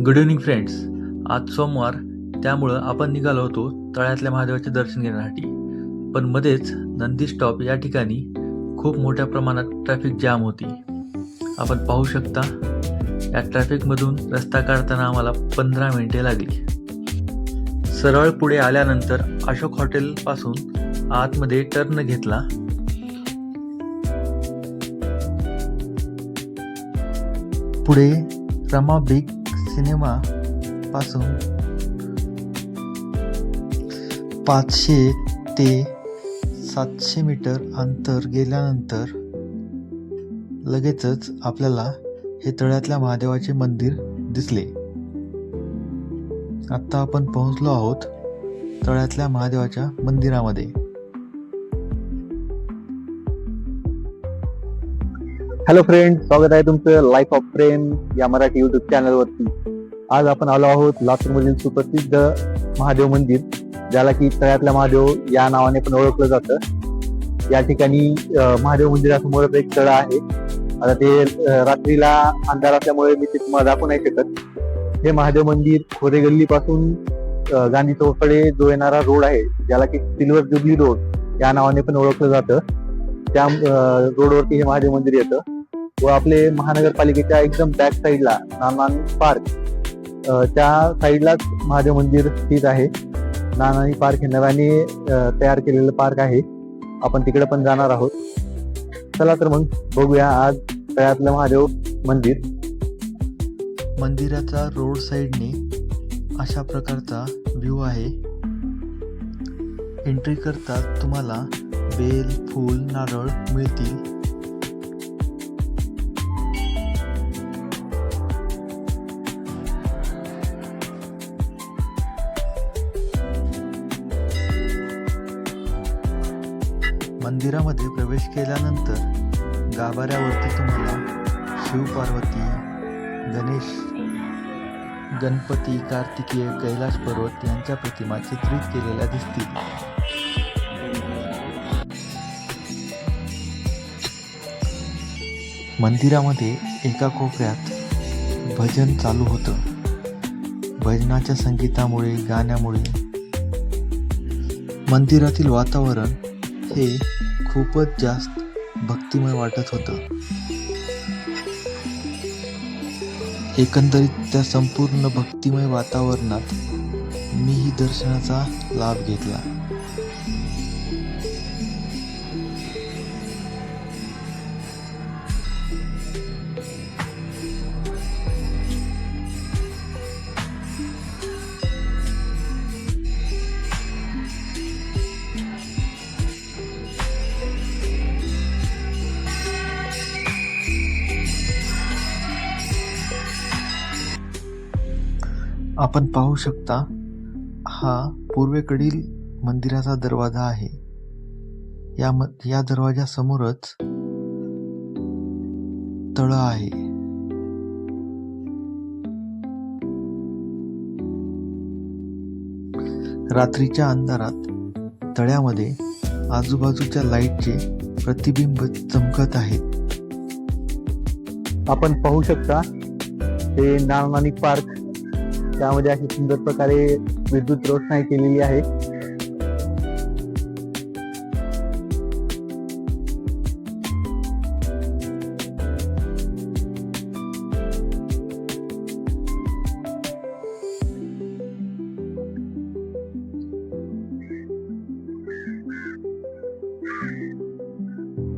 Good evening friends. आज सोमवार, त्यामुळं आपण निघालो होतो तळ्यातल्या महादेवाचे दर्शन घेण्यासाठी. पण मध्येच नंदी स्टॉप या ठिकाणी खूप मोठ्या प्रमाणात ट्रॅफिक जाम होती. आपण पाहू शकता, या ट्रॅफिकमधून रस्ता काढताना आम्हाला 15 मिनिटे लागली. सरळ पुढे आल्यानंतर अशोक हॉटेलपासून आतमध्ये टर्न घेतला. पुढे रमा बिग सिनेमा पासून 500 ते 700 मीटर अंतर गेल्यानंतर लगेचच आपल्याला हे तळ्यातल्या महादेवाचे मंदिर दिसले. आता आपण पोहोचलो आहोत तळ्यातल्या महादेवाच्या मंदिरामध्ये. हॅलो फ्रेंड, स्वागत आहे तुमचं लाईफ ऑफ प्रेम या मराठी युट्यूब चॅनलवरती. आज आपण आलो आहोत लातूरमधील सुप्रसिद्ध महादेव मंदिर, ज्याला की तळ्यातल्या महादेव या नावाने पण ओळखलं जातं. या ठिकाणी महादेव मंदिरासमोरच एक तळ आहे. आता ते रात्रीला अंधार असल्यामुळे मी ते तुम्हाला दाखवू नाही शकत. हे महादेव मंदिर खोरे गल्ली पासून गांधी चौकडे जो येणारा रोड आहे, ज्याला की सिल्वर जुबली रोड या नावाने पण ओळखलं जातं, त्या रोडवरती हे महादेव मंदिर येतं. व आपले महानगरपालिकेच्या एकदम बॅक साईडला नानानी पार्क, त्या साईडलाच महादेव मंदिर स्थित आहे. नानानी पार्क हे नव्याने तयार केलेलं पार्क आहे. आपण तिकडे पण जाणार आहोत. चला तर मग बघूया आज तळ्यातलं महादेव मंदिर. मंदिराचा रोड साईडने अशा प्रकारचा व्ह्यू आहे. एंट्री करता तुम्हाला बेल, फूल, नारळ मिळतील. मंदिरामध्ये प्रवेश केल्यानंतर गाभाऱ्यावरती तुम्हाला शिव पार्वती, गणेश, गणपती, कार्तिकेय, कैलाश पर्वत यांच्या प्रतिमा चित्रित केलेल्या दिसतील. मंदिरामध्ये एका कोपऱ्यात भजन चालू होतं. भजनाच्या संगीतामुळे, गाण्यामुळे मंदिरातील वातावरण हे खूपच जास्त भक्तिमय वाटत होतं. एकंदरीत त्या संपूर्ण भक्तिमय वातावरणात मीही दर्शनाचा लाभ घेतला. आपण पाहू शकता, हा पूर्वेकडील मंदिराचा दरवाजा आहे. या दरवाजासमोरच तळ आहे. रात्रीच्या अंधारात तळ्यामध्ये आजूबाजूच्या लाईटचे प्रतिबिंब चमकत आहेत. आपण पाहू शकता हे नानानी पार्क, त्यामध्ये अशी सुंदर प्रकारे विद्युत रोषणाई केलेली आहे.